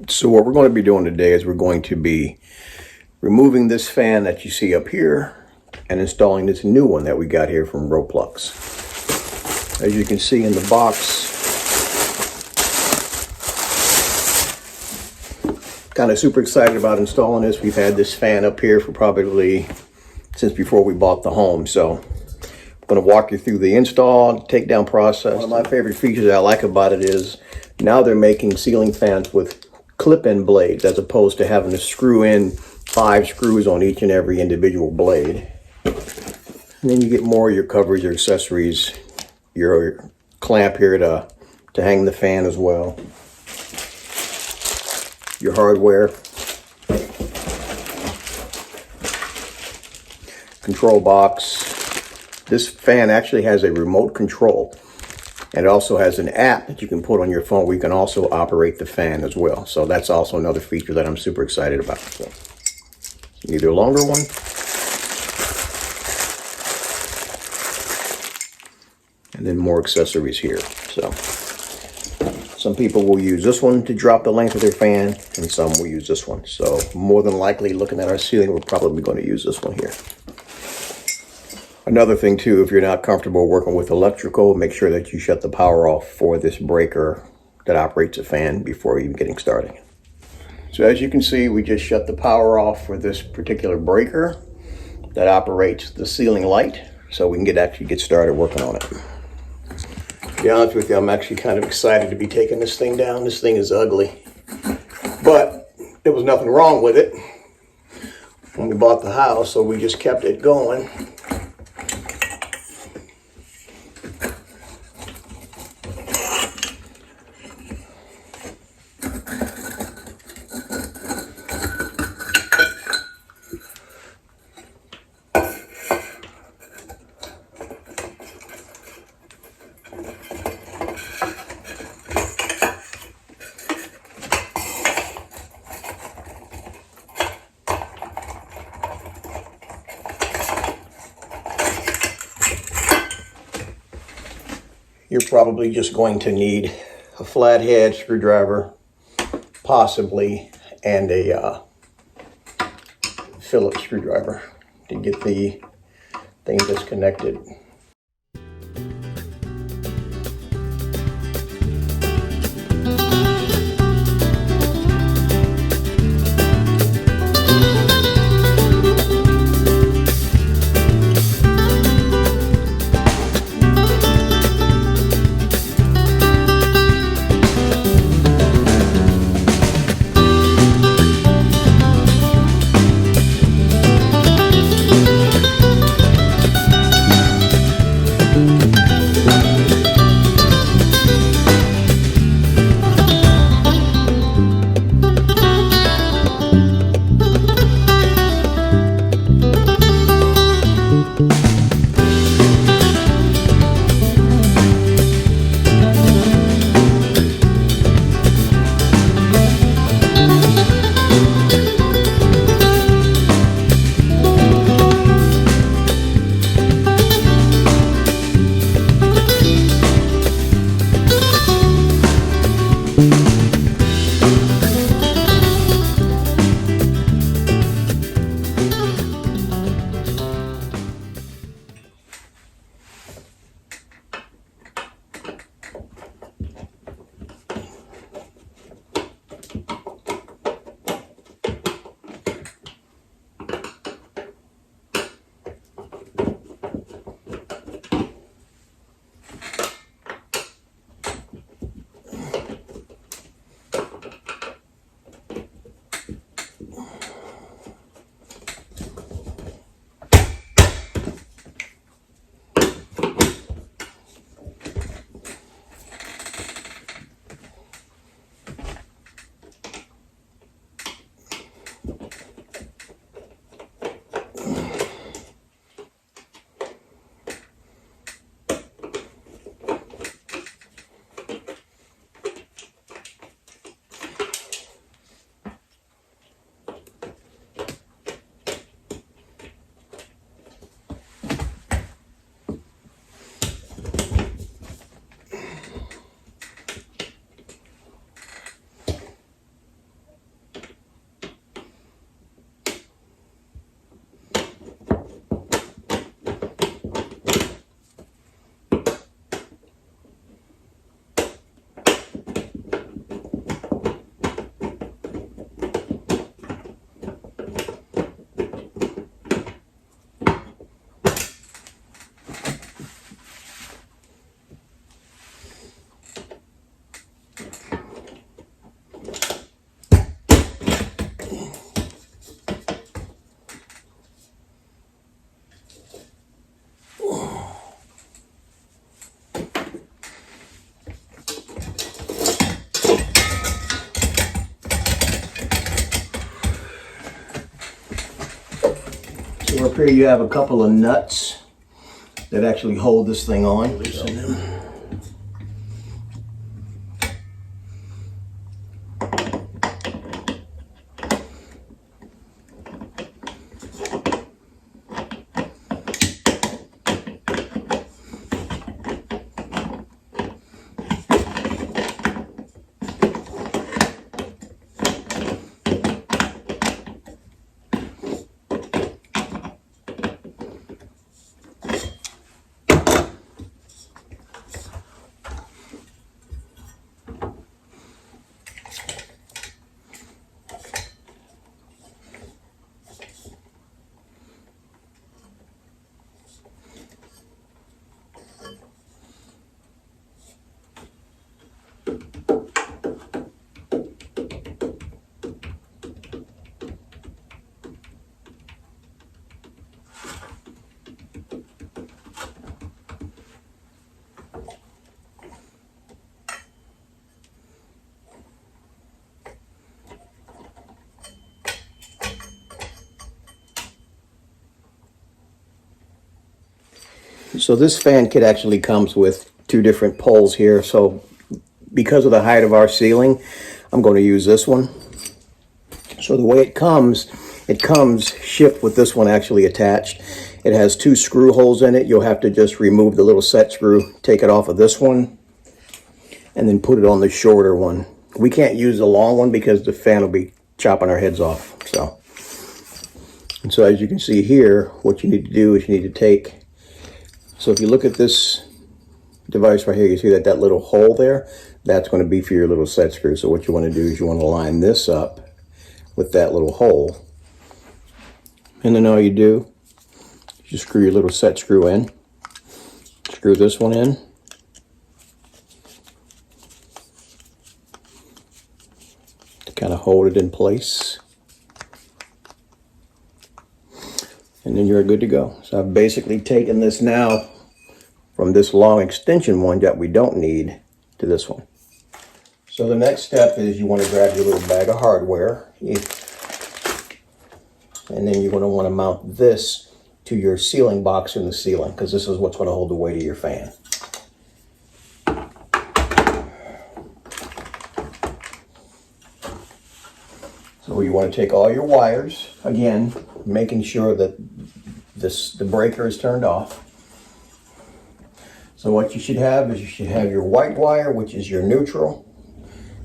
So what we're going to be doing today is we're going to be removing this fan that you see up here and installing this new one that we got here from Ropelux. As you can see in the box, kind of super excited about installing this. We've had this fan up here for probably since before we bought the home. So I'm going to walk you through the install, takedown process. One of my favorite features that I like about it is now they're making ceiling fans with clip-in blades as opposed to having to screw in 5 screws on each and every individual blade. And then you get more of your covers, your accessories, your clamp here to hang the fan as well. Your hardware. Control box. This fan actually has a remote control. And it also has an app that you can put on your phone where you can also operate the fan as well. So that's also another feature that I'm super excited about. So, need a longer one. And then more accessories here. So some people will use this one to drop the length of their fan, and some will use this one. So more than likely, looking at our ceiling, we're probably going to use this one here. Another thing too, if you're not comfortable working with electrical, make sure that you shut the power off for this breaker that operates a fan before even getting started. So as you can see, we just shut the power off for this particular breaker that operates the ceiling light, so we can actually get started working on it. To be honest with you, I'm actually kind of excited to be taking this thing down. This thing is ugly, but there was nothing wrong with it when we bought the house, so we just kept it going. You're probably just going to need a flathead screwdriver, possibly, and a Phillips screwdriver to get the thing disconnected. up here you have a couple of nuts that actually hold this thing on. Loosen them. So this fan kit actually comes with two different poles here. So because of the height of our ceiling, I'm going to use this one. So the way it comes shipped with this one actually attached. It has two screw holes in it. You'll have to just remove the little set screw, take it off of this one, and then put it on the shorter one. We can't use the long one because the fan will be chopping our heads off. So as you can see here, what you need to do is you need to take, so if you look at this device right here, you see that little hole there? That's going to be for your little set screw. So what you want to do is you want to line this up with that little hole. And then all you do, you screw your little set screw in. Screw this one in. To kind of hold it in place. And then you're good to go. So I've basically taken this now from this long extension one that we don't need to this one. So the next step is you want to grab your little bag of hardware, and then you're going to want to mount this to your ceiling box in the ceiling, because this is what's going to hold the weight of your fan. So you want to take all your wires, again, making sure that the breaker is turned off. So what you should have is you should have your white wire, which is your neutral,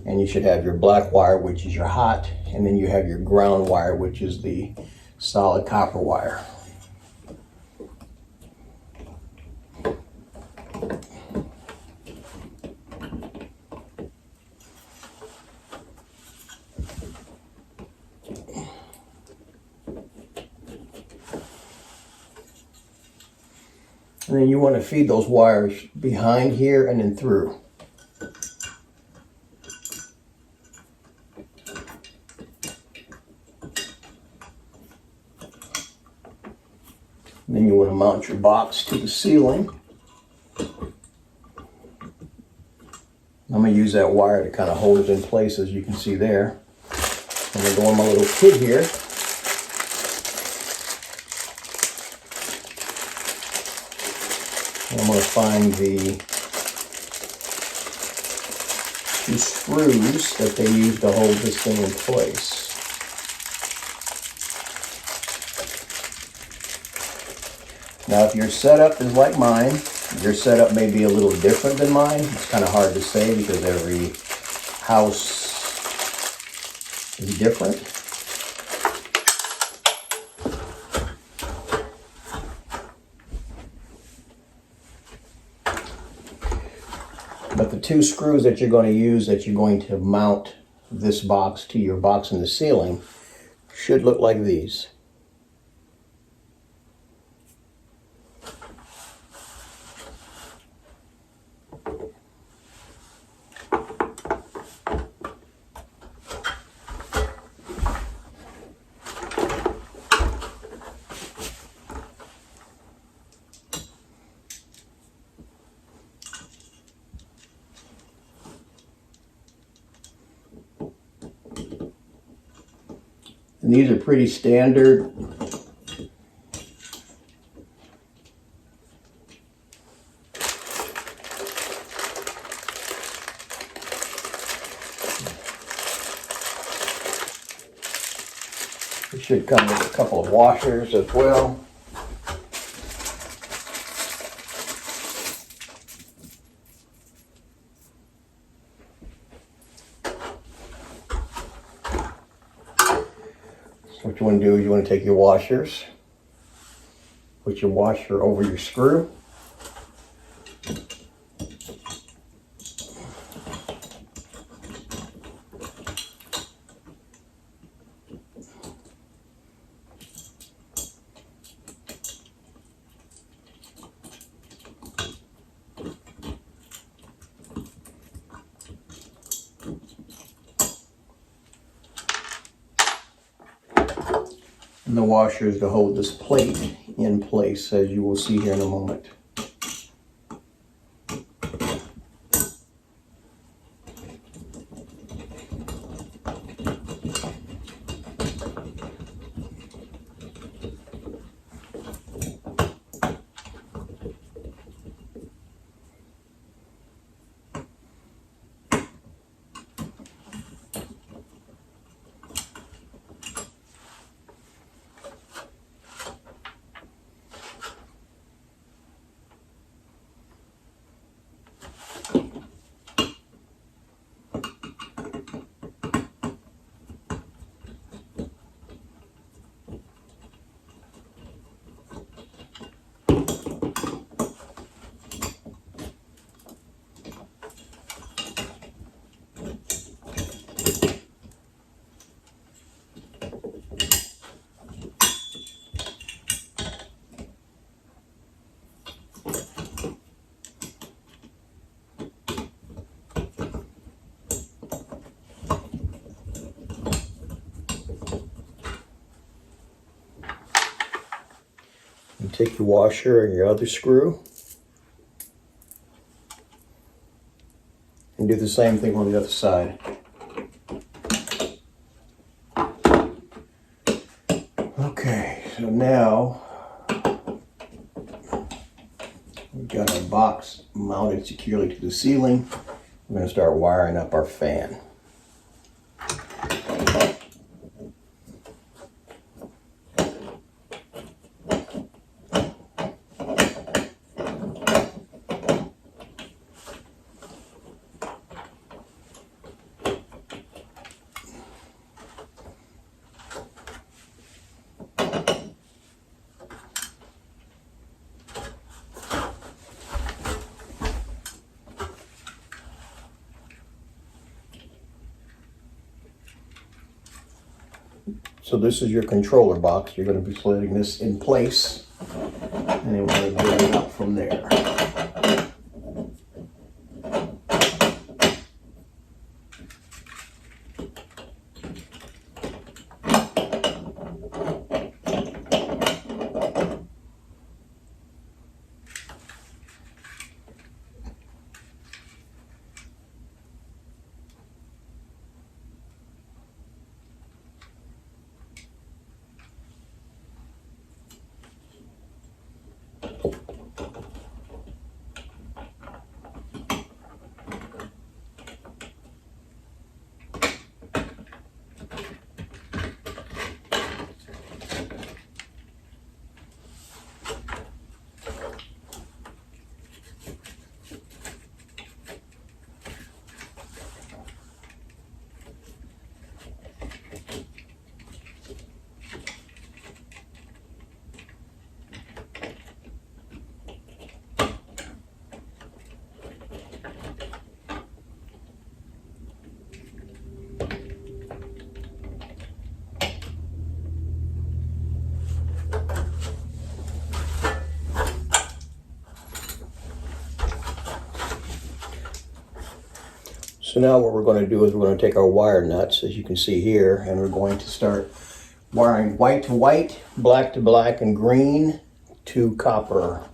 and you should have your black wire, which is your hot, and then you have your ground wire, which is the solid copper wire. And then you want to feed those wires behind here and then through. And then you want to mount your box to the ceiling. I'm going to use that wire to kind of hold it in place, as you can see there. I'm going to go on my little kit here. I'm going to find the two screws that they use to hold this thing in place. Now if your setup is like mine, your setup may be a little different than mine. It's kind of hard to say because every house is different. But the two screws that you're going to use, that you're going to mount this box to your box in the ceiling, should look like these. And these are pretty standard It should come with a couple of washers as well. So what you want to do is you want to take your washers, put your washer over your screw. And the washer is to hold this plate in place, as you will see here in a moment. You take your washer and your other screw and do the same thing on the other side. Okay, so now we've got our box mounted securely to the ceiling. We're going to start wiring up our fan. So this is your controller box. You're going to be sliding this in place, and then we're going to build it up from there. So now what we're going to do is we're going to take our wire nuts, as you can see here, and we're going to start wiring white to white, black to black, and green to copper.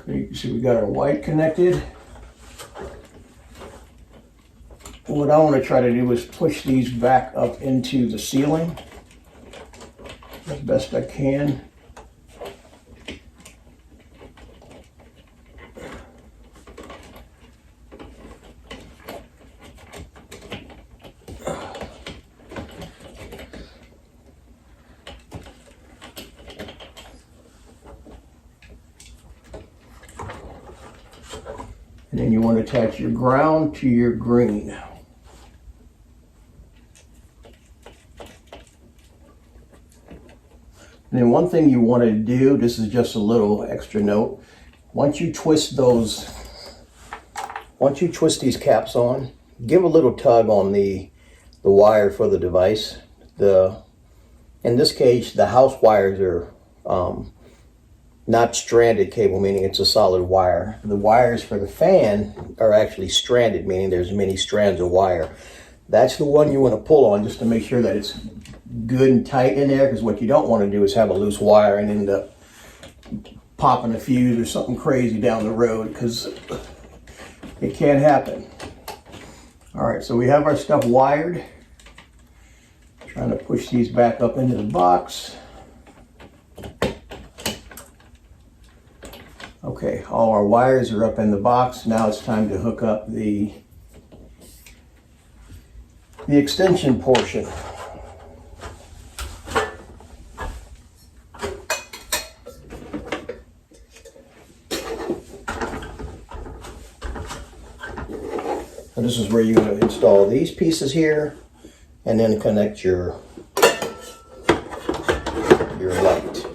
You can see we got our white connected. What I want to try to do is push these back up into the ceiling as best I can. And then you want to attach your ground to your green. And then one thing you want to do, this is just a little extra note, once you twist these caps on, give a little tug on the wire for the device. In this case, the house wires are not stranded cable, meaning it's a solid wire. The wires for the fan are actually stranded, meaning there's many strands of wire. That's the one you want to pull on just to make sure that it's good and tight in there, because what you don't want to do is have a loose wire and end up popping a fuse or something crazy down the road, because it can happen. All right, so we have our stuff wired. Trying to push these back up into the box. Okay, all our wires are up in the box. Now it's time to hook up the extension portion. So this is where you're going to install these pieces here, and then connect your light.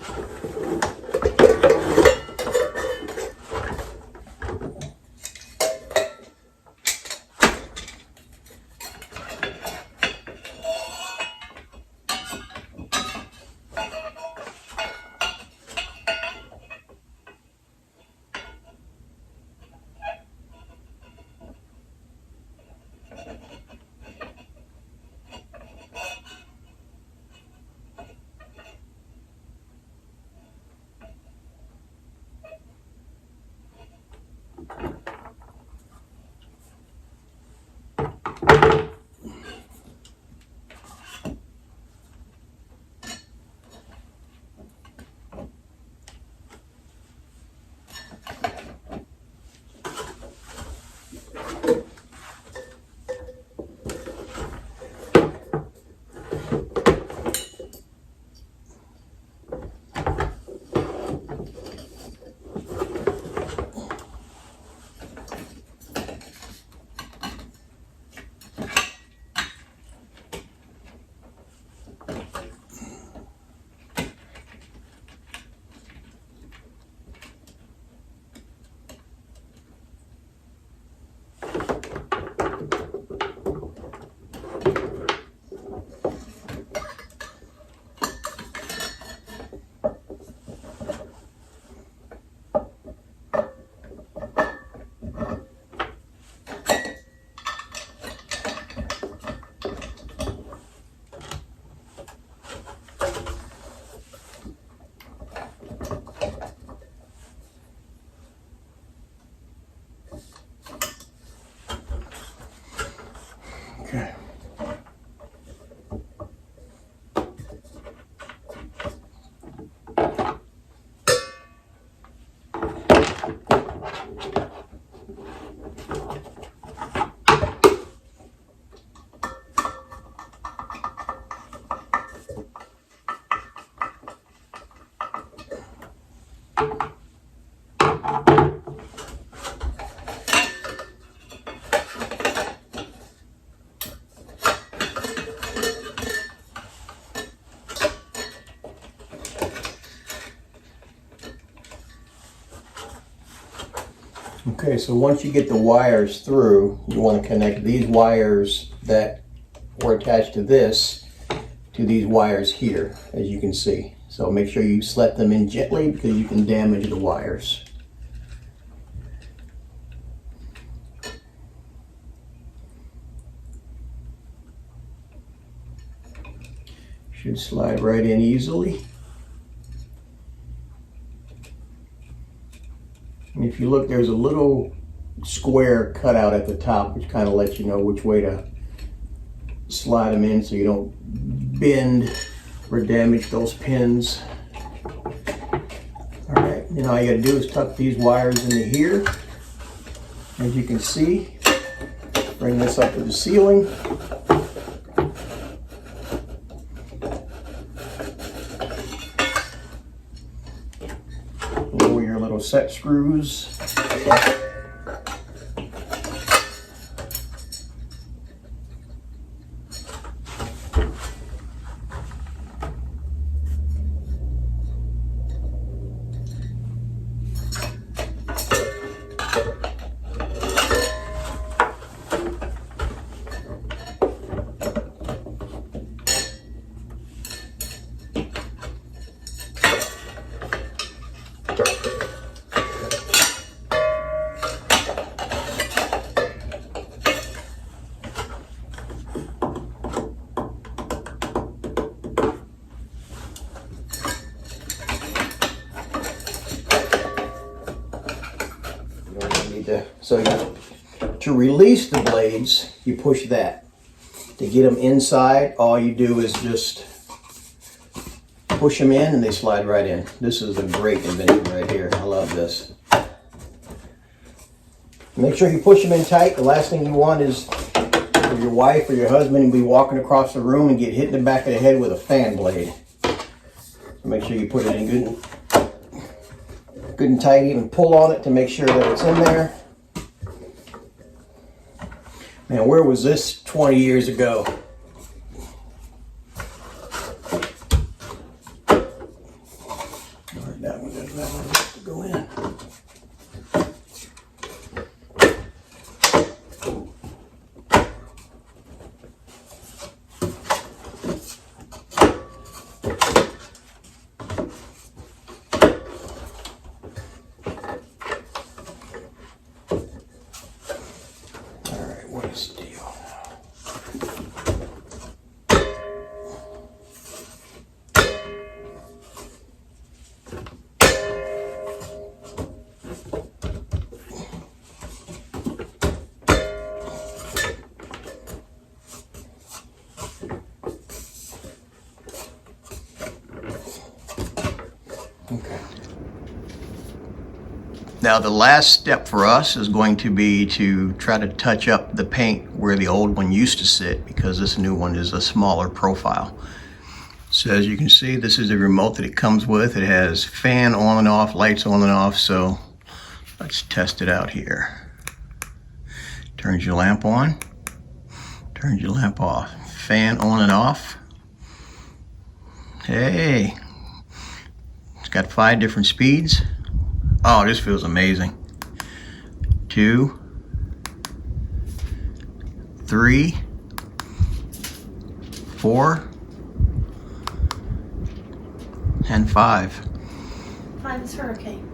Okay. Okay, so once you get the wires through, you want to connect these wires that were attached to this to these wires here, as you can see. So make sure you slip them in gently, because you can damage the wires. Should slide right in easily. And if you look, there's a little square cut out at the top, which kind of lets you know which way to slide them in so you don't bend or damage those pins. All right, now all you gotta do is tuck these wires into here. As you can see, bring this up to the ceiling. Lower your little set screws. So to release the blades, you push that. To get them inside, all you do is just push them in and they slide right in. This is a great invention right here. I love this. Make sure you push them in tight. The last thing you want is for your wife or your husband to be walking across the room and get hit in the back of the head with a fan blade. So make sure you put it in good and tight. Even pull on it to make sure that it's in there. Man, where was this 20 years ago? All right, that one has to go in. Okay. Now the last step for us is going to be to try to touch up the paint where the old one used to sit, because this new one is a smaller profile. So as you can see, this is the remote that it comes with. It has fan on and off, lights on and off. So let's test it out here. Turns your lamp on, turns your lamp off. Fan on and off. Hey, it's got 5 different speeds. Oh, this feels amazing. 2, 3, 4, and 5. 5 is hurricane.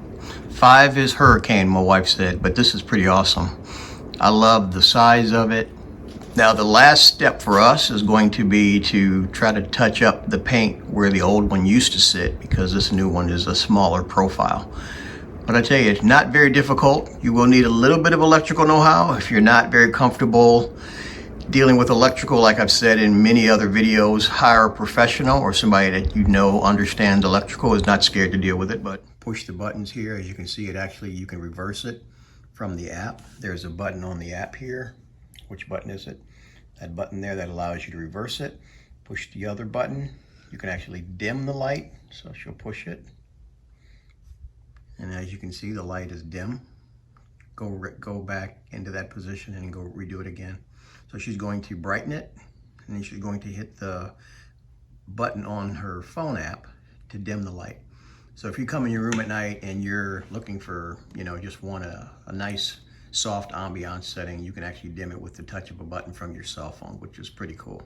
5 is hurricane, my wife said, but this is pretty awesome. I love the size of it. Now the last step for us is going to be to try to touch up the paint where the old one used to sit, because this new one is a smaller profile. But I tell you, it's not very difficult. You will need a little bit of electrical know-how. If you're not very comfortable dealing with electrical, like I've said in many other videos, hire a professional or somebody that you know understands electrical, is not scared to deal with it. But push the buttons here. As you can see, you can reverse it from the app. There's a button on the app here. Which button is it? That button there that allows you to reverse it. Push the other button. You can actually dim the light. So she'll push it. And as you can see, the light is dim. Go back into that position and go redo it again. So she's going to brighten it, and then she's going to hit the button on her phone app to dim the light. So if you come in your room at night and you're looking for, just want a nice soft ambiance setting, you can actually dim it with the touch of a button from your cell phone, which is pretty cool.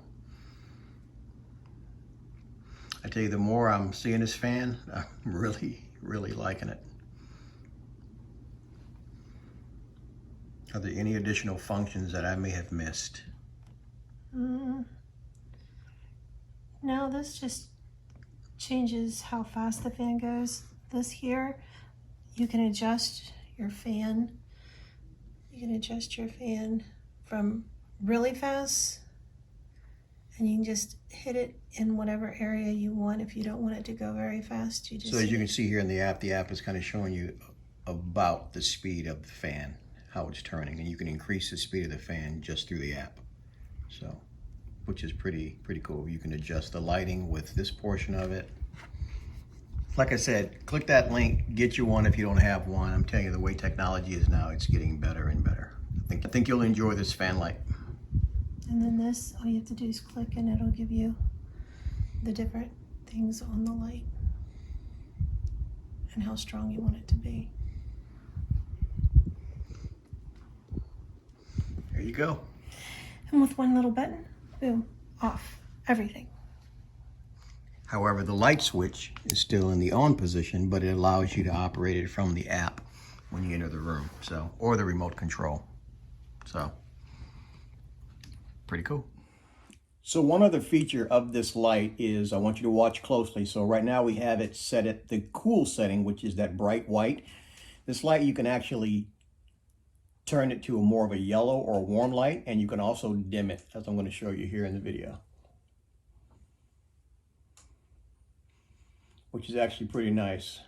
I tell you, the more I'm seeing this fan, I'm really, really liking it. Are there any additional functions that I may have missed? No, this just changes how fast the fan goes. This here, you can adjust your fan. You can adjust your fan from really fast, and you can just hit it in whatever area you want. If you don't want it to go very fast, you just... So as you can see here in the app is kind of showing you about the speed of the fan, how it's turning, and you can increase the speed of the fan just through the app. So, which is pretty cool. You can adjust the lighting with this portion of it. Like I said, click that link, get you one if you don't have one. I'm telling you, the way technology is now, it's getting better and better. I think you'll enjoy this fan light. And then this, all you have to do is click and it'll give you the different things on the light and how strong you want it to be. There you go. And with one little button, boom, off, everything. However, the light switch is still in the on position, but it allows you to operate it from the app when you enter the room, so, or the remote control. So, pretty cool. So one other feature of this light is, I want you to watch closely. So right now we have it set at the cool setting, which is that bright white. This light, you can actually turn it to a more of a yellow or a warm light, and you can also dim it, as I'm going to show you here in the video, which is actually pretty nice.